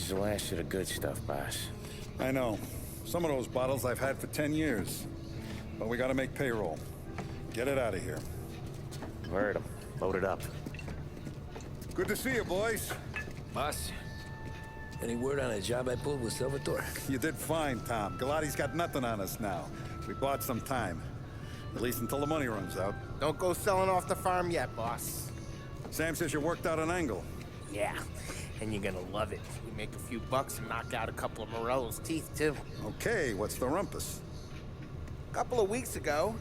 is the last of the good stuff, boss. I know. Some of those bottles I've had for 10 years. But we gotta make payroll. Get it out of here. Heard him. Load it up. Good to see you, boys. Boss, any word on a job I pulled with Salvatore? You did fine, Tom. Galati's got nothing on us now. We bought some time. At least until the money runs out. Don't go selling off the farm yet, boss. Sam says you worked out an angle. Yeah, and you're gonna love it. We make a few bucks and knock out a couple of Morello's teeth, too. Okay, what's the rumpus? A couple of weeks ago,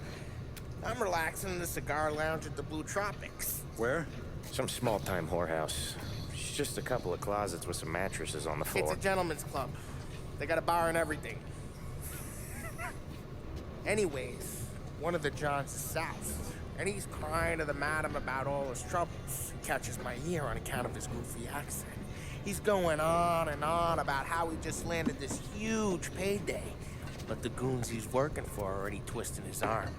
I'm relaxing in the cigar lounge at the Blue Tropics. Where? Some small-time whorehouse. It's just a couple of closets with some mattresses on the floor. It's a gentleman's club. They got a bar and everything. Anyways, one of the Johns is south, and he's crying to the madam about all his troubles. He catches my ear on account of his goofy accent. He's going on and on about how he just landed this huge payday, but the goons he's working for are already twisting his arm,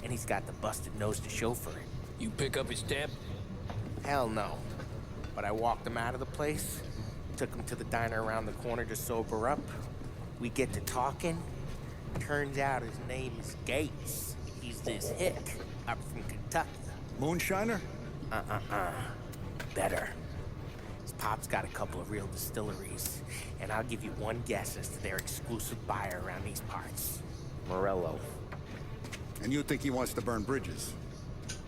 and he's got the busted nose to show for it. You pick up his tab? Hell no. But I walked him out of the place, took him to the diner around the corner to sober up. We get to talking. Turns out his name is Gates. He's this hick up from Kentucky. Moonshiner? Better. His pop's got a couple of real distilleries, and I'll give you one guess as to their exclusive buyer around these parts. Morello. And you think he wants to burn bridges?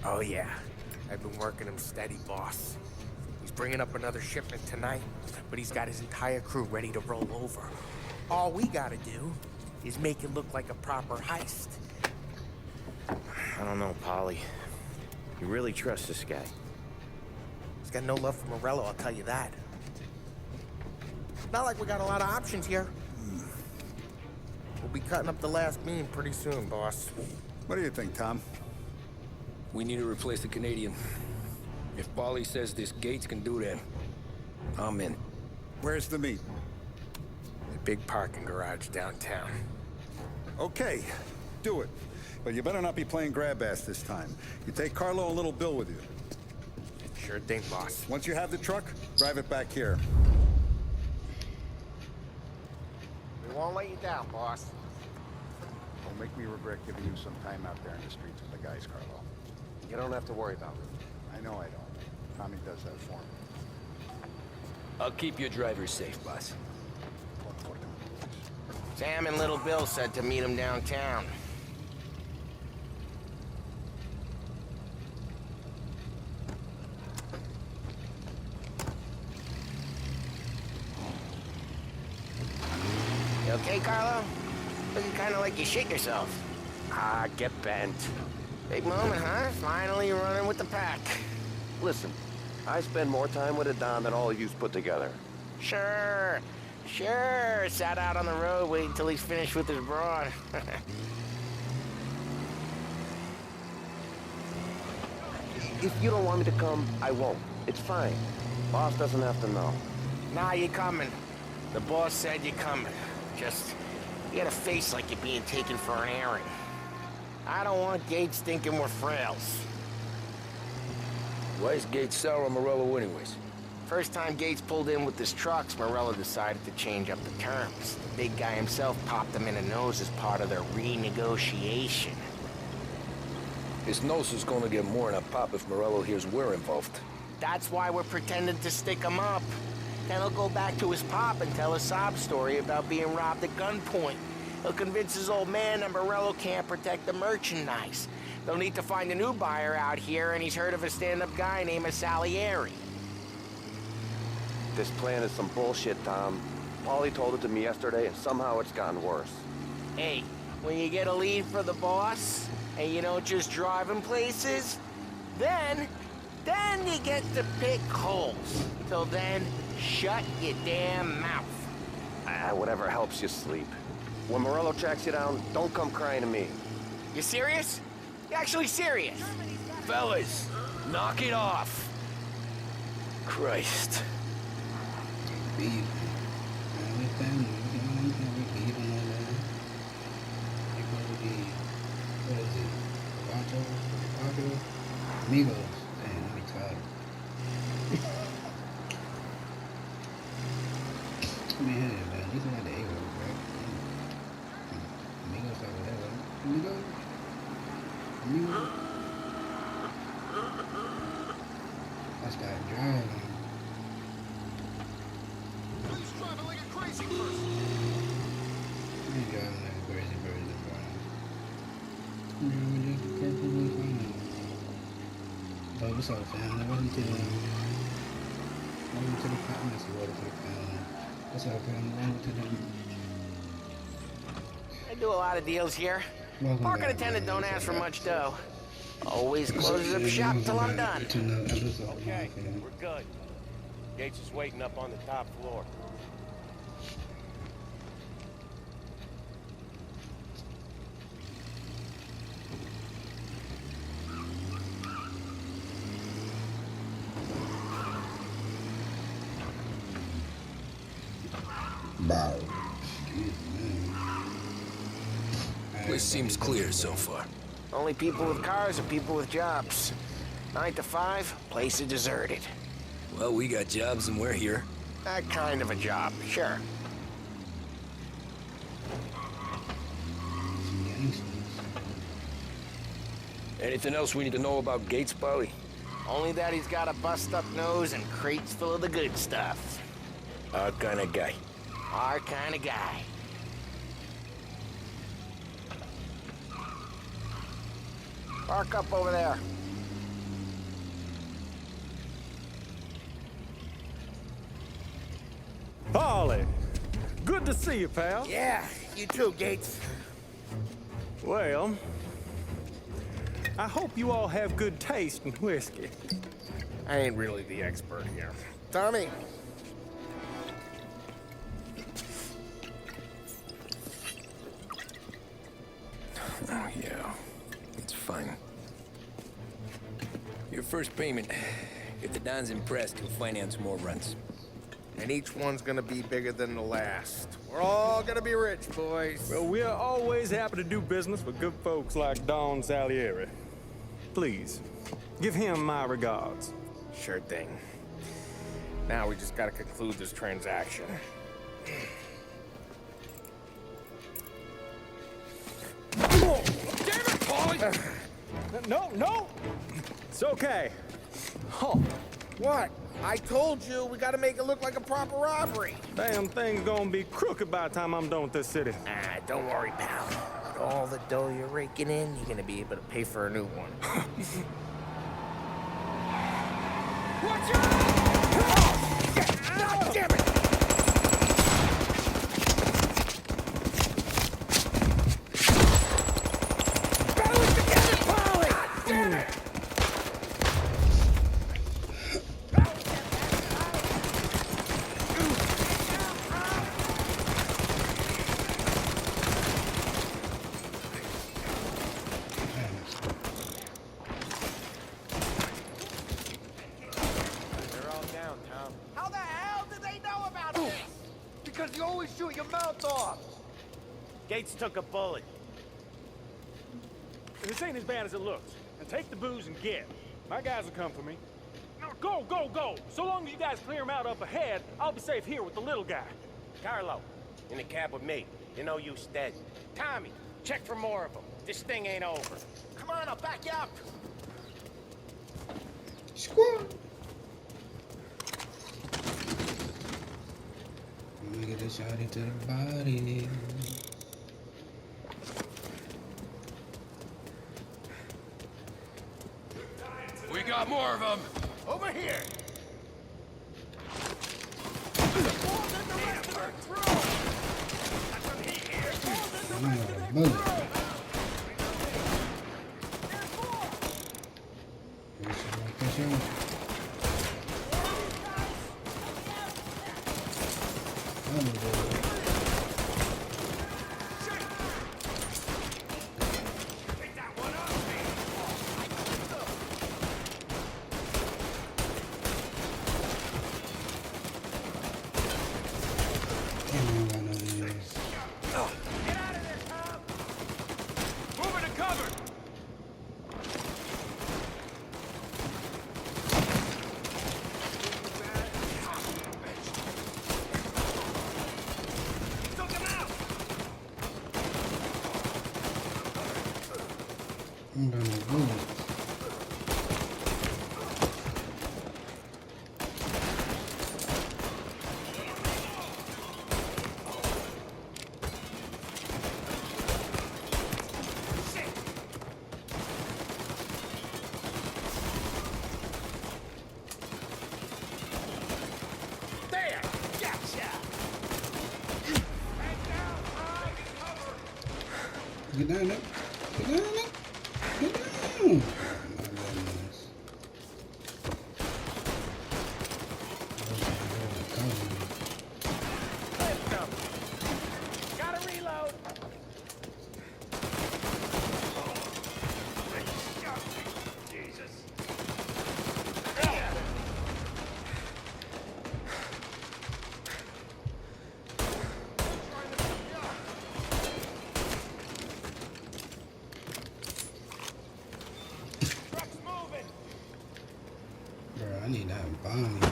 Oh yeah, I've been working him steady, boss. He's bringing up another shipment tonight, but he's got his entire crew ready to roll over. All we gotta do is make it look like a proper heist. I don't know, Polly. You really trust this guy? He's got no love for Morello, I'll tell you that. Not like we got a lot of options here. We'll be cutting up the last beam pretty soon, boss. What do you think, Tom? We need to replace the Canadian. If Polly says this Gates can do that, I'm in. Where's the meet? The big parking garage downtown. Okay, do it. But you better not be playing grab ass this time. You take Carlo and Little Bill with you. Sure thing, boss. Once you have the truck, drive it back here. We won't let you down, boss. Don't make me regret giving you some time out there in the streets with the guys, Carlo. You don't have to worry about it. I know I don't. Tommy does that for me. I'll keep your driver safe, boss. Sam and Little Bill said to meet him downtown. You okay, Carlo? Looking kind of like you shit yourself. Ah, get bent. Big moment, huh? Finally running with the pack. Listen, I spend more time with a Don than all of yous put together. Sure. Sat out on the road waiting till he's finished with his broad. If you don't want me to come, I won't. It's fine. Boss doesn't have to know. Nah, you coming. The boss said you're coming. Just, you got a face like you're being taken for an airing. I don't want Gates thinking we're frails. Why is Gates sour on Morello anyways? First time Gates pulled in with his trucks, Morello decided to change up the terms. The big guy himself popped him in the nose as part of their renegotiation. His nose is gonna get more than a pop if Morello hears we're involved. That's why we're pretending to stick him up. Then he'll go back to his pop and tell a sob story about being robbed at gunpoint. He'll convince his old man that Morello can't protect the merchandise. They'll need to find a new buyer out here, and he's heard of a stand-up guy named Salieri. This plan is some bullshit, Tom. Paulie told it to me yesterday, and somehow it's gotten worse. Hey, when you get a lead for the boss, and you don't just drive him places, then you get to pick holes. Till then, shut your damn mouth. Whatever helps you sleep. When Morello tracks you down, don't come crying to me. You serious? You actually serious? Fellas, knock it off. Christ. Amigos. Damn, let me try. Nigga. I started driving. Who's driving like a crazy person? I ain't driving like a crazy person, bro. I'm driving just perfectly fine. But what's up, family? Welcome to the comments. Welcome to the family. What's up, family? Welcome to the. I do a lot of deals here. Welcome Parking back, attendant man. don't What's ask for up, much dough. Always closes up man? shop till I'm Welcome done. back to another episode of Okay, Mafia. we're good. Gates is waiting up on the top floor. Bow. Place seems clear so far. Only people with cars are people with jobs. 9 to 5, place is deserted. Well, we got jobs and we're here. That kind of a job, sure. Anything else we need to know about Gates, Polly? Only that he's got a bust-up nose and crates full of the good stuff. Our kind of guy. Our kind of guy. Park up over there. Polly, good to see you, pal. Yeah, you too, Gates. Well, I hope you all have good taste in whiskey. I ain't really the expert here. Tommy. Oh, yeah. It's fine. Your first payment. If the Don's impressed, he'll finance more runs. And each one's gonna be bigger than the last. We're all gonna be rich, boys. Well, we're always happy to do business with good folks like Don Salieri. Please, give him my regards. Sure thing. Now we just gotta conclude this transaction. Damn it, Polly! No! It's okay. Oh, What? I told you, we gotta make it look like a proper robbery. damn thing's gonna be crooked by the time I'm done with this city. Ah, don't worry, pal. With all the dough you're raking in, you're gonna be able to pay for a new one. Watch out! God damn it! Battle together, Polly! Damn it! They're all down, Tom. How the hell did they know about this? Because you always shoot your mouth off. Gates took a bullet. This ain't as bad as it looks. And take the booze and get. My guys will come for me. Now go, go, go! So long as you guys clear him out up ahead, I'll be safe here with the little guy. Carlo, in the cab with me. You know you stead. Tommy, check for more of them. This thing ain't over. Come on, I'll back you up. Squad. Let me get this shot into the body. We got more of them. Over here. I'm out of bullet. Here's some more picture. I'm good. Can't remember none of these. Get out of there, Tom! Move it to cover! Took him out! I'm gonna go. There! Gotcha! Head down, hide and cover! Get down there. Get down there. Get down. Oh my goodness. Lift them! Gotta reload! Jesus! Truck's moving! Bro, I need that bomb, bro.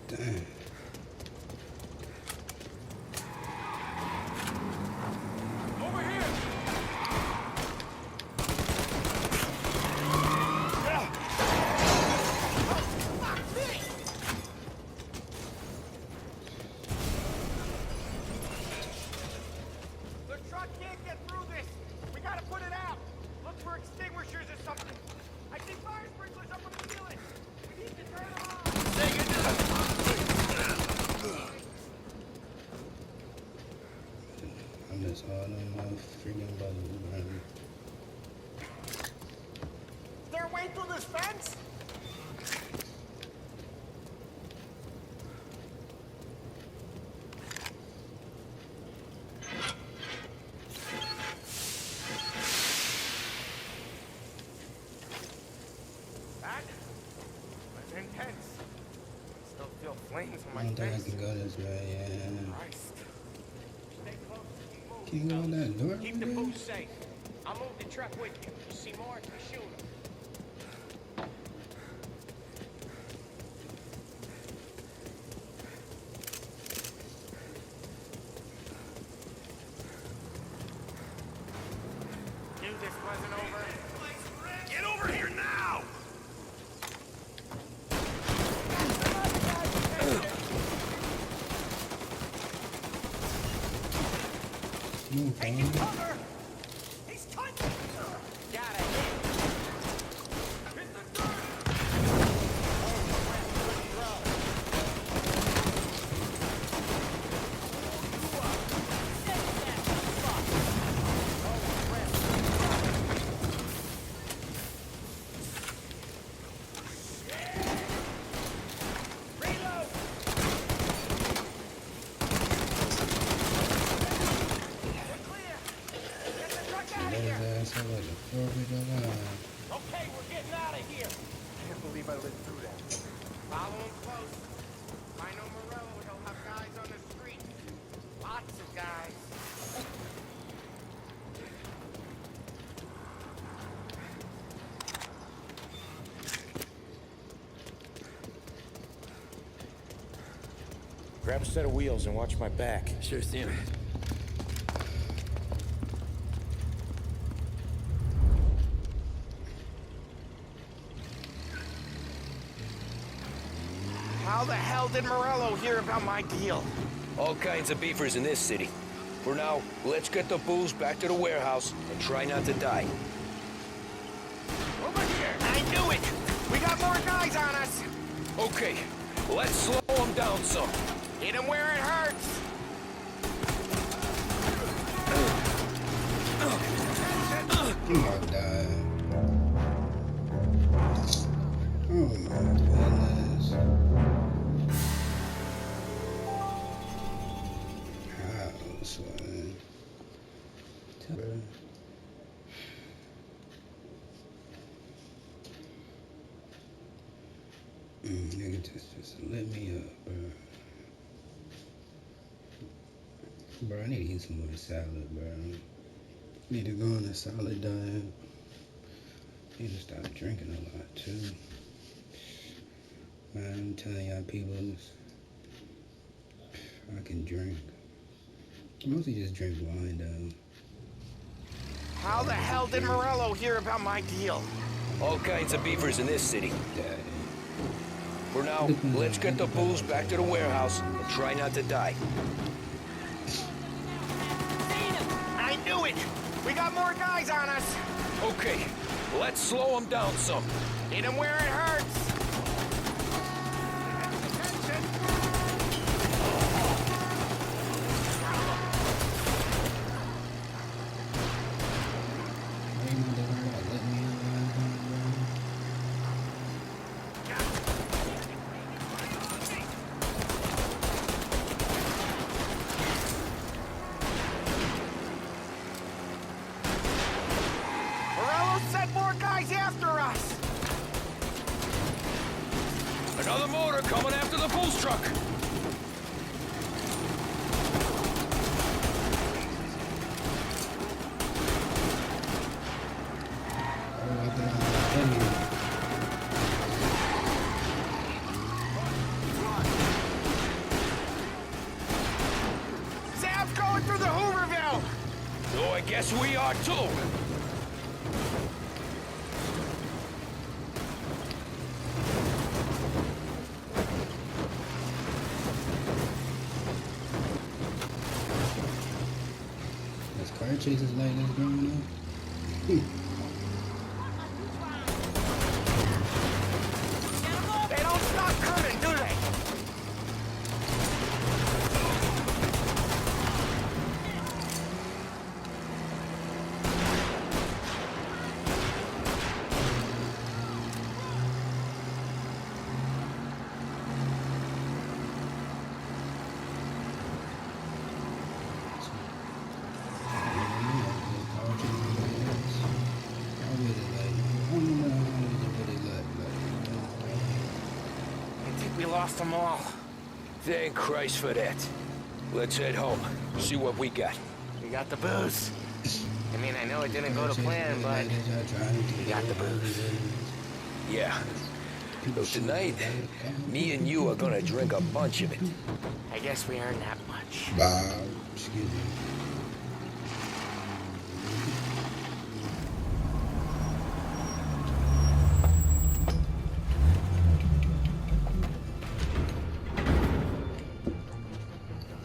Damn. Over here! The truck can't get through this! We gotta put it out! Look for extinguishers or something! I see fire sprinklers up on the ceiling! We need to turn them on! I miss all them freaking bullets, bro. Is there a way through this fence? That was intense. I still feel flames on I my don't think I face. can go this way, yeah. Christ. Stay close. Keep moving, Can you go in fellas. that door Keep over the there? booze safe. I'll move the truck with you. You see more? You shoot 'em. Knew this wasn't over. Get over here now! Move, Taking bro. cover! He's touching! Got it. Hit the dirt! Reload! We're clear! Get the truck out of Get here! his ass over the 4th of July. Okay, we're getting out of here! Can't believe I lived through that. Follow him close. If I know Morello, he'll have guys on the street. Lots of guys. Grab a set of wheels and watch my back. Sure thing. How the hell did Morello hear about my deal? All kinds of beefers in this city. For now, let's get the booze back to the warehouse and try not to die. Over here! I knew it! We got more guys on us! Okay, let's slow them down some. Hit him where it hurts! You might die. Oh my goodness. How, son? Bro. Nigga, just let me up, bro. Bro, I need to eat some more salad, bro. Need to go on a solid diet. Need to stop drinking a lot too. Man, I'm telling y'all people, I can drink. I mostly just drink wine though. How the hell did Morello hear about my deal? All kinds of beavers in this city. For now, let's get the booze back to the warehouse and try not to die. I knew it! We got more guys on us! Okay, let's slow them down some. Hit them where it hurts! Morello sent more guys after us! Another motor coming after the booze truck. Sam's going through the Hooverville! So I guess we are too. There's car chases like this going on. They don't stop coming, do they? I think we lost them all. Thank Christ for that. Let's head home. See what we got. We got the booze. I mean, I know it didn't go to plan, but we got the booze. Yeah. So tonight, me and you are gonna drink a bunch of it. I guess we earned that much. Wow. Excuse me.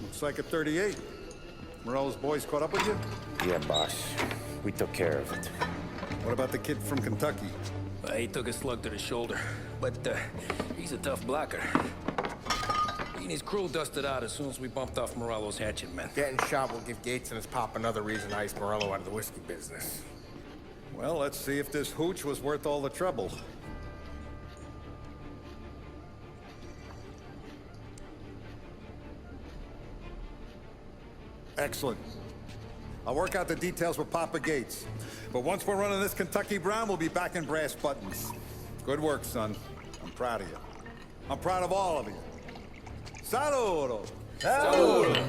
Looks like a 38. Morello's boys caught up with you? Yeah, boss. We took care of it. What about the kid from Kentucky? He took a slug to the shoulder, but he's a tough blocker. He and his crew dusted out as soon as we bumped off Morello's hatchet men. Getting shot will give Gates and his pop another reason to ice Morello out of the whiskey business. Well, let's see if this hooch was worth all the trouble. Excellent. I'll work out the details with Papa Gates. But once we're running this Kentucky Brown, we'll be back in brass buttons. Good work, son. I'm proud of you. I'm proud of all of you. Saludo! Saludo!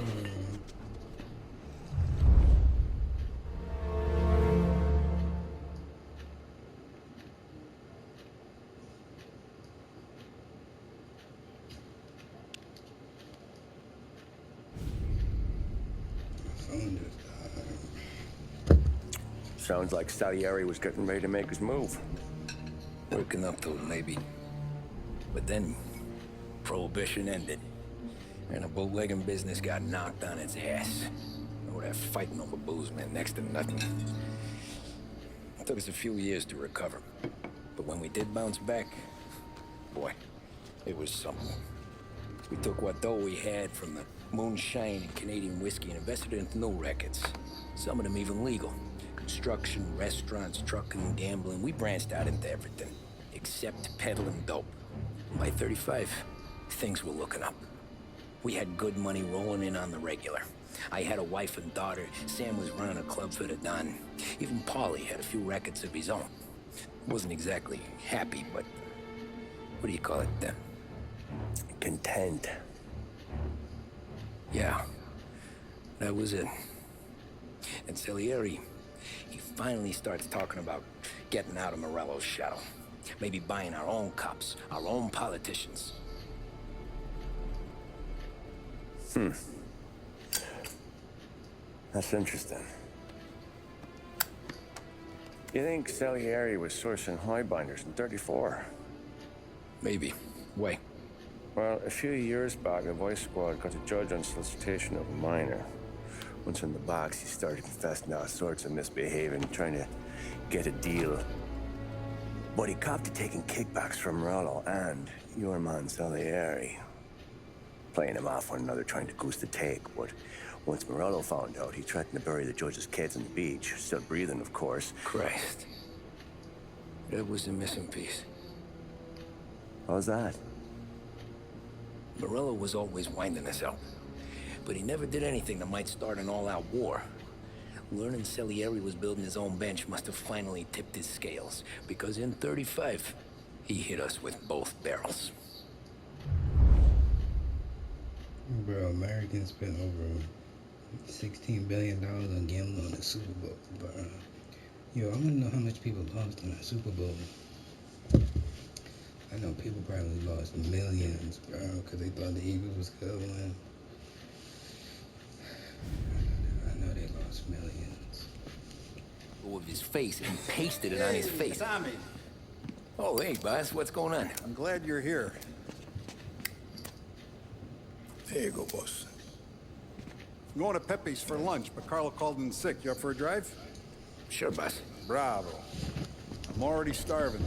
Sounds like Salieri was getting ready to make his move. Working up to it, maybe. But then, Prohibition ended. And the bootlegging business got knocked on its ass. All that fighting over booze meant next to nothing. It took us a few years to recover. But when we did bounce back, boy, it was something. We took what dough we had from the moonshine and Canadian whiskey and invested it into new records. Some of them even legal. Construction, restaurants, trucking, gambling. We branched out into everything, except peddling dope. By 35, things were looking up. We had good money rolling in on the regular. I had a wife and daughter. Sam was running a club for the Don. Even Paulie had a few records of his own. Wasn't exactly happy, but what do you call it? Content. Yeah, that was it. And Salieri, he finally starts talking about getting out of Morello's shadow. Maybe buying our own cops, our own politicians. That's interesting. You think Salieri was sourcing highbinders in 34? Maybe. Why? Well, a few years back, the Vice Squad got a judge on solicitation of a minor. Once in the box, he started confessing all sorts of misbehaving, trying to get a deal. But he copped to taking kickbacks from Morello and your man Salieri. Playing him off one another, trying to goose the take, but once Morello found out, he threatened to bury the judge's kids on the beach. Still breathing, of course. Christ. That was the missing piece. How's that? Morello was always winding us up, but he never did anything that might start an all-out war. Learning Salieri was building his own bench must have finally tipped his scales, because in 35, he hit us with both barrels. Bro, Americans spent over $16 billion on gambling on the Super Bowl, bro. Yo, I want to know how much people lost in the Super Bowl. I know people probably lost millions, bro, because they thought the Eagles was going to win. I know they lost millions. With his face, and he pasted it on his face. Tommy, Oh, hey, boss, what's going on? I'm glad you're here. There you go, boss. I'm going to Pepe's for lunch, but Carlo called in sick. You up for a drive? Sure, boss. Bravo. I'm already starving.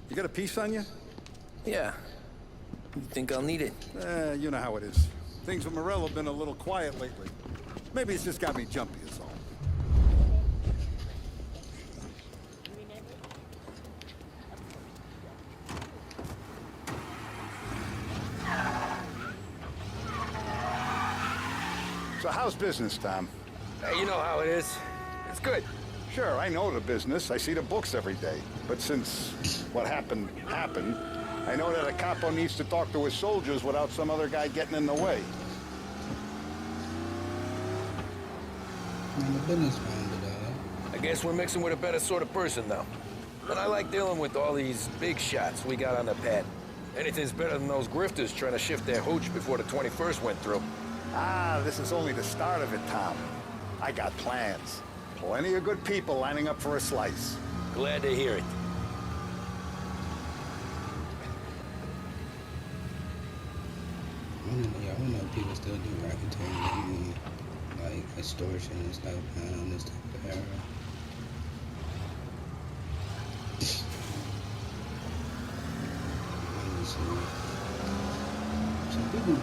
You got a piece on you? Yeah. You think I'll need it? You know how it is. Things with Morello have been a little quiet lately. Maybe it's just got me jumpy, is all. So how's business, Tom? Hey, you know how it is. It's good. Sure, I know the business. I see the books every day. But since what happened, I know that a capo needs to talk to his soldiers without some other guy getting in the way. I'm a businessman, but I guess we're mixing with a better sort of person now. But I like dealing with all these big shots we got on the pad. Anything's better than those grifters trying to shift their hooch before the 21st went through. Ah, this is only the start of it, Tom. I got plans. Plenty of good people lining up for a slice. Glad to hear it. I don't know if people still do racketeering, like extortion and stuff, in this type of era. Some people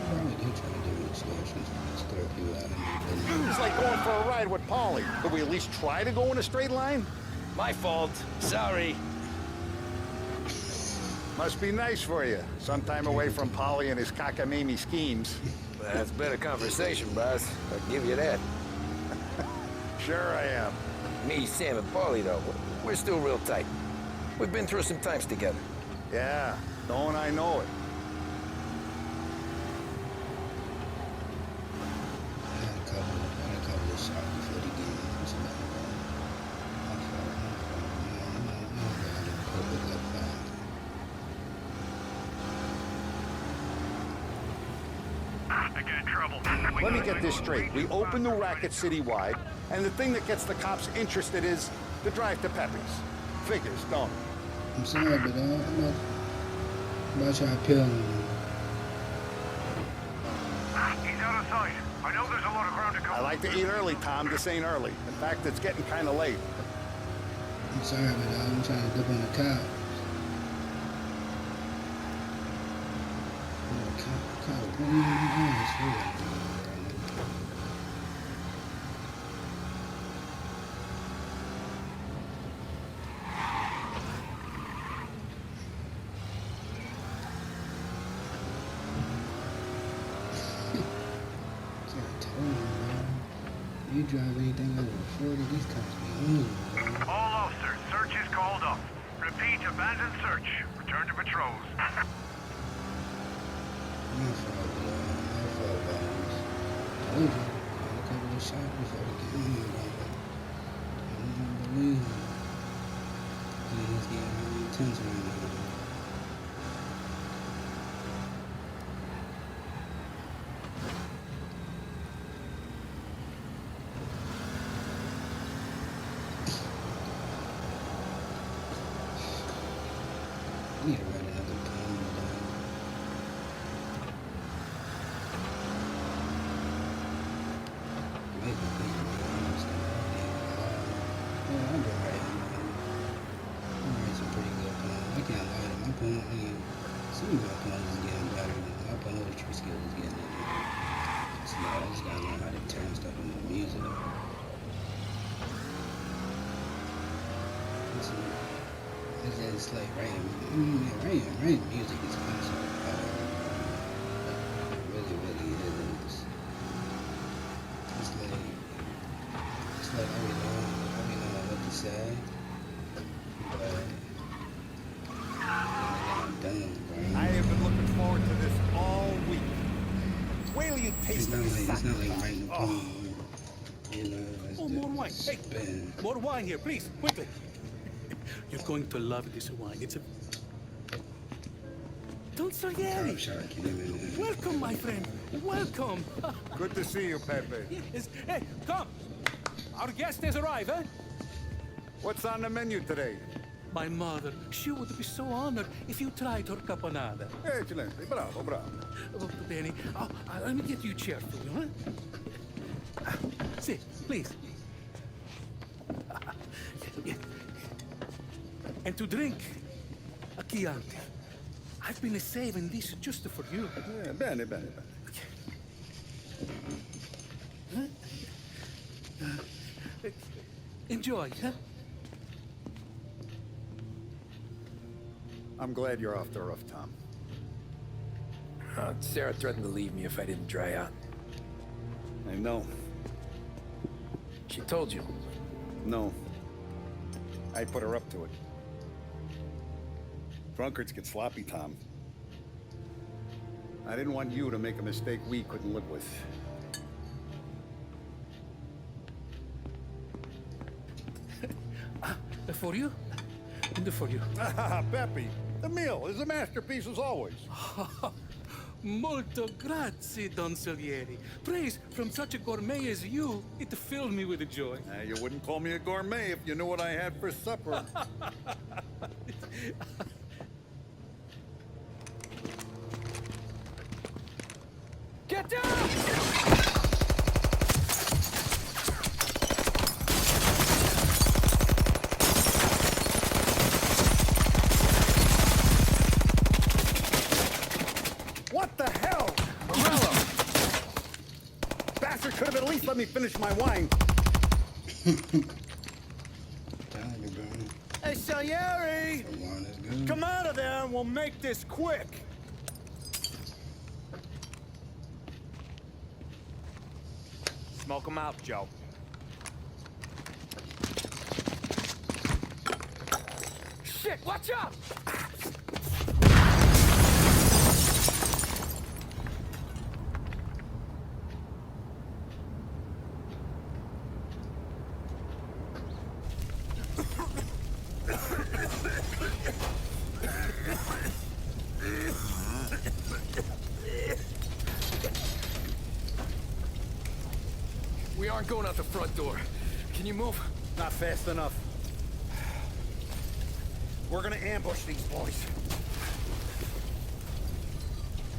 probably do try to do extortions, extort people out of their business. It's like going for a ride with Paulie. Could we at least try to go in a straight line? My fault. Sorry. Must be nice for you. Some time away from Paulie and his cockamamie schemes. That's better conversation, boss. I'll give you that. Sure I am. Me, Sam, and Paulie, though, we're still real tight. We've been through some times together. Yeah, don't I know it. I had a couple of shots before the game. It's about my fault. I get in trouble. Let me get this straight. We open the racket citywide, and the thing that gets the cops interested is the drive to Pepe's. Figures, don't it? I'm sorry, but I'm not trying to peel him. He's out of sight. I know there's a lot of ground to cover. I like to eat early, Tom. This ain't early. In fact, it's getting kind of late. I'm sorry, but I'm trying to dip on the cops. What are you doing? It's real. You drive anything over 40, these cops be on you, bro. All officers, search is called off. Repeat, abandon search. Return to patrols. My fault, bro. My fault, boss. Told you. I had a couple of shots before the game, bro. I don't believe it. He's getting really intense right now. make a video, man. It's gonna be, I've been writing, man. I'm writing some pretty good poems. I can't lie to my poem. I mean, some of my poems is getting better. My poetry skills is getting better. So I just gotta learn how to turn stuff into music. It's like writing music is kind of hard. It really, really is. It's like I be knowing what to say, but I'm done, bro. I have been looking forward to this all week. Wait till you taste the It's not like writing a poem. You know, Oh, more wine. Hey, more wine here, please, quickly. You're going to love this wine. It's a... Don Salieri. Welcome, my friend. Welcome. Good to see you, Pepe. Yes. Hey, come. Our guest has arrived, eh? What's on the menu today? My mother, she would be so honored if you tried her caponata. Excelente, bravo, bravo. Oh, Benny, let me get you a chair for you, huh? Sit, please. And to drink, a Chianti. I've been saving this just for you. Bene, bene, bene. Enjoy, huh? I'm glad you're off the roof, Tom. Sarah threatened to leave me if I didn't dry out. I know. She told you. No. I put her up to it. Drunkards get sloppy, Tom. I didn't want you to make a mistake we couldn't live with. For you? And for you. Pepe, the meal is a masterpiece as always. Molto grazie, Don Salieri. Praise from such a gourmet as you, it filled me with joy. You wouldn't call me a gourmet if you knew what I had for supper. Get down! What the hell? Morello! Bastard could have at least let me finish my wine. Hey, Salieri! Come out of there and we'll make this quick. Smoke 'em out, Joe. Shit, watch out! We aren't going out the front door. Can you move? Not fast enough. We're gonna ambush these boys.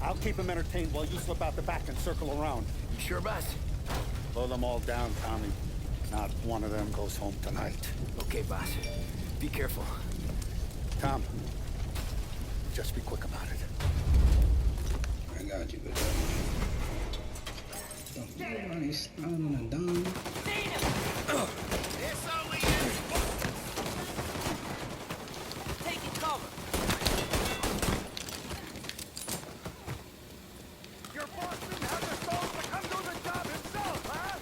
I'll keep them entertained while you slip out the back and circle around. You sure, boss? Blow them all down, Tommy. Not one of them goes home tonight. Okay, boss. Be careful. Tom, just be quick about it. I got you, but nobody's not on a dime. It's only you. Taking cover. Your boss didn't have the souls to come do the job himself, huh?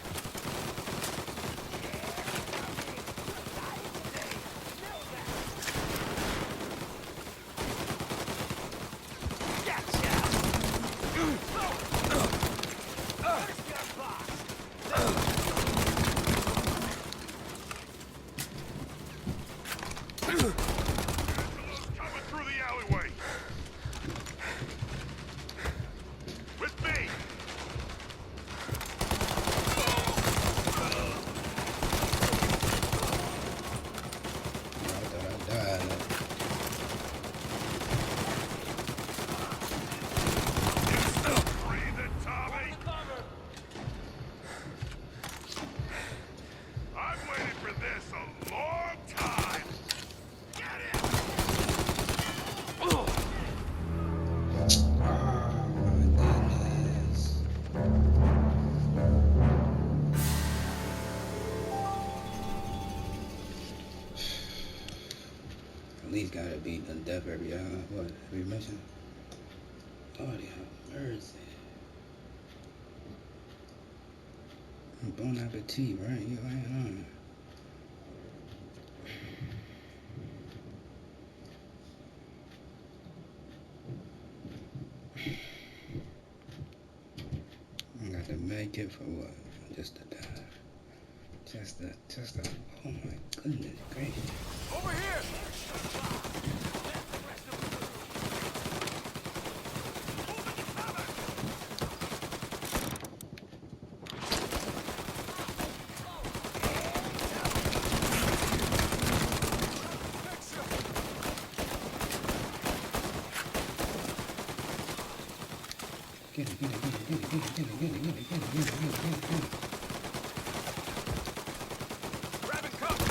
Gotcha! least gotta be the death every every mission. Lord have mercy. Bon appetit, right? You ain't I got to make it for what? Just to die. Just a, oh my goodness gracious. Over here! Get it. Grab and cover!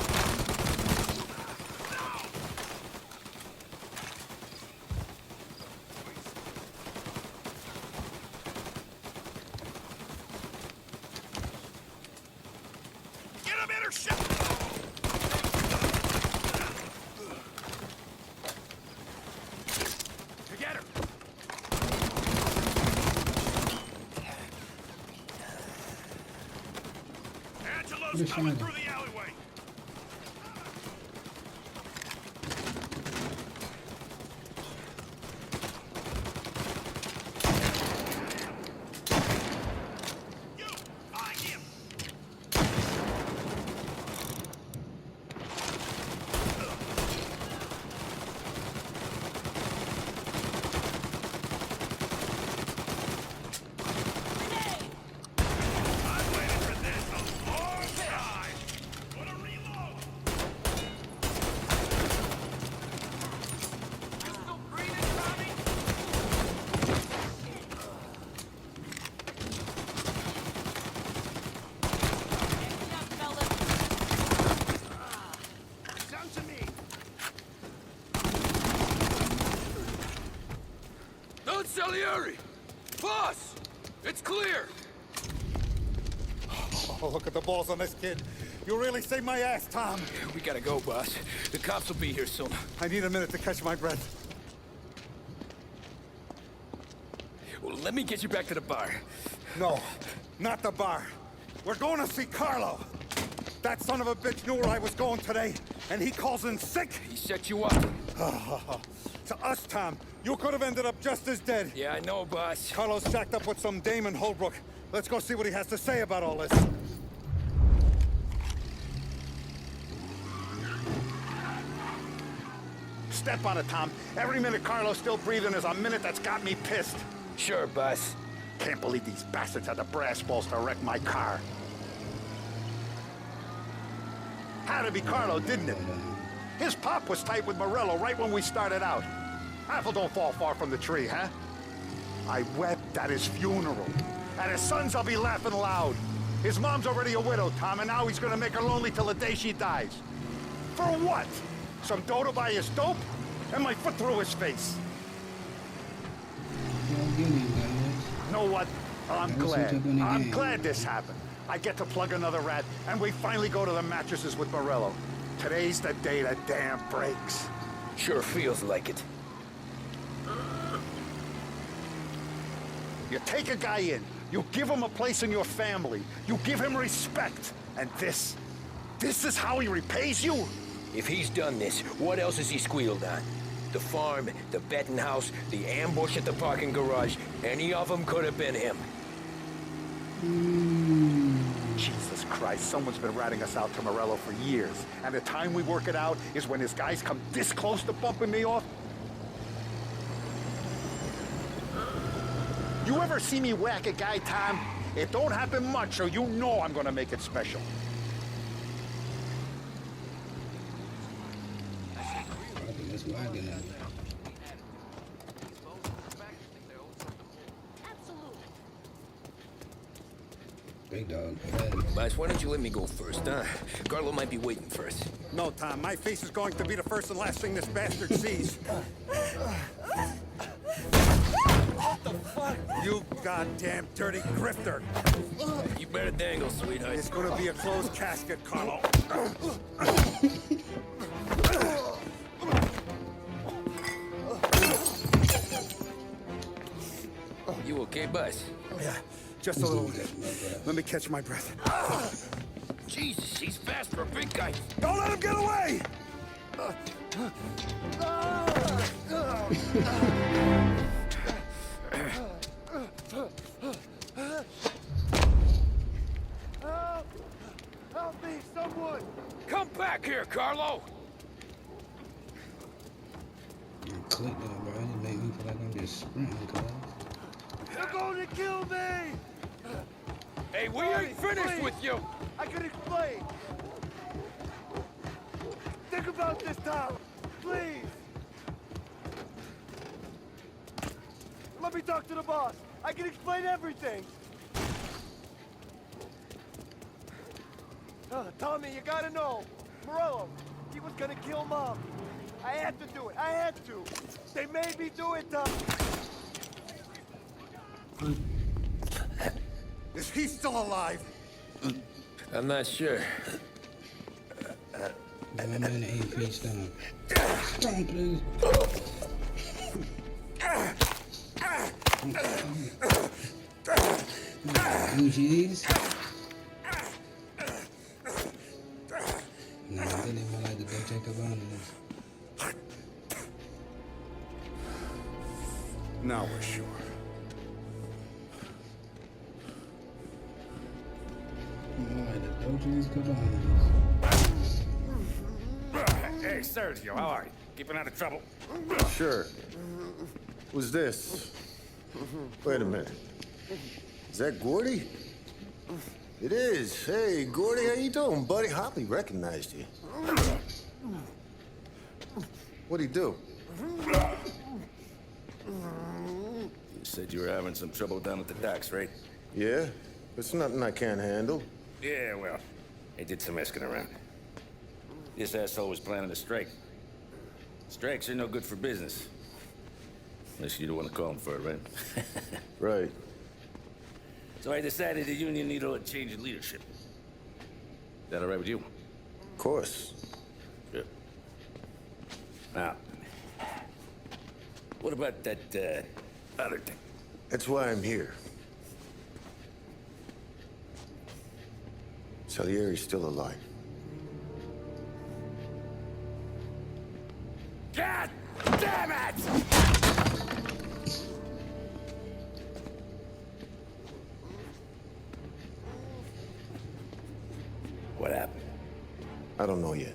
Get a better shot! Together! Angelo's coming through the alleyway! You! Find him! I've waited for this a long time! Wanna reload? You still breathing, Tommy? Come to me! Don Salieri! Boss! It's clear! Oh, look at the balls on this kid. You really saved my ass, Tom. We gotta go, boss. The cops will be here soon. I need a minute to catch my breath. Well, let me get you back to the bar. No, not the bar. We're going to see Carlo. That son of a bitch knew where I was going today, and he calls in sick. He set you up. To us, Tom, you could have ended up just as dead. Yeah, I know, boss. Carlo's shacked up with some dame in Holbrook. Let's go see what he has to say about all this. Step on it, Tom. Every minute Carlo's still breathing is a minute that's got me pissed. Sure, boss. Can't believe these bastards had the brass balls to wreck my car. Had to be Carlo, didn't it? His pop was tight with Morello right when we started out. Apple don't fall far from the tree, huh? I wept at his funeral. At his son's, I'll be laughing loud. His mom's already a widow, Tom, and now he's gonna make her lonely till the day she dies. For what? Some dough to buy his dope? And my foot through his face. You know what? I'm glad this happened. I get to plug another rat, and we finally go to the mattresses with Morello. Today's the day the dam breaks. Sure feels like it. You take a guy in, you give him a place in your family, you give him respect, and this is how he repays you? If he's done this, what else has he squealed on? The farm, the betting house, the ambush at the parking garage. Any of them could have been him. Jesus Christ, someone's been ratting us out to Morello for years. And the time we work it out is when his guys come this close to bumping me off. You ever see me whack a guy, Tom? It don't happen much, so you know I'm gonna make it special. That's wagging at me. Big dog. Boss, why don't you let me go first, huh? Carlo might be waiting for us. No, Tom, my face is going to be the first and last thing this bastard sees. What the fuck? You goddamn dirty grifter. You better dangle, sweetheart. It's gonna be a closed casket, Carlo. okay, Buzz? Yeah, just a little bit. Let me catch my breath. Jesus, he's fast for a big guy. Don't let him get away! Help me, someone! Come back here, Carlo! Click that, bro. It made me feel like I'm just sprinting, cuz. They're going to kill me! Hey, we ain't finished with you! I can explain. Think about this town, please. Let me talk to the boss. I can explain everything. Tommy, you gotta know. Morello, he was gonna kill Mom. I had to do it. I had to. They made me do it, Tom. Is he still alive? I'm not sure. My man ain't face down. Stop, please. Jeez. Nah, they didn't want like to go check up on this. Now we're sure. More like the Dodgers Cabanas. Hey, Sergio, how are you? Keeping out of trouble? Sure. Who's this? Wait a minute. Is that Gordy? It is. Hey, Gordy, how you doing, buddy? Hardly recognized you. What'd he do? You said you were having some trouble down at the docks, right? Yeah? It's nothing I can't handle. Yeah, well, they did some asking around. This asshole was planning a strike. Strikes are no good for business. Unless you don't want to call him for it, right? Right. So I decided the union needed a change in leadership. Is that all right with you? Of course. Good. Now, what about that, other thing? That's why I'm here. Salieri's still alive. God damn it! What happened? I don't know yet.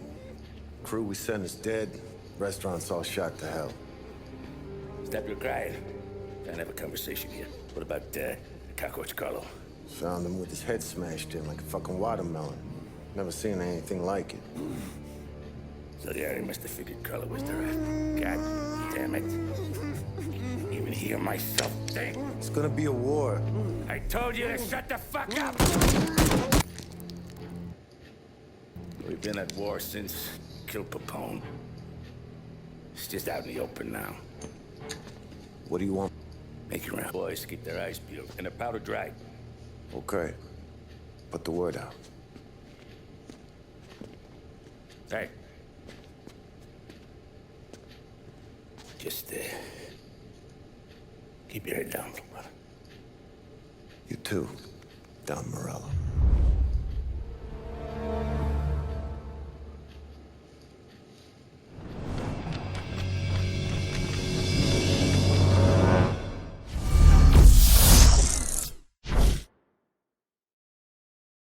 Crew we sent is dead. Restaurant's all shot to hell. Stop your crying. Trying to have a conversation here. What about, Cockroach Carlo? Found him with his head smashed in like a fucking watermelon. Never seen anything like it. So yeah, I must have figured Carlo was the rat. God damn it. Even hear myself think. It's gonna be a war. I told you to shut the fuck up! We've been at war since killed Capone. It's just out in the open now. What do you want? Make your round. Boys keep their eyes peeled and their powder dry. Okay. Put the word out. Hey. Just, keep your head down, brother. You too, Don Morello.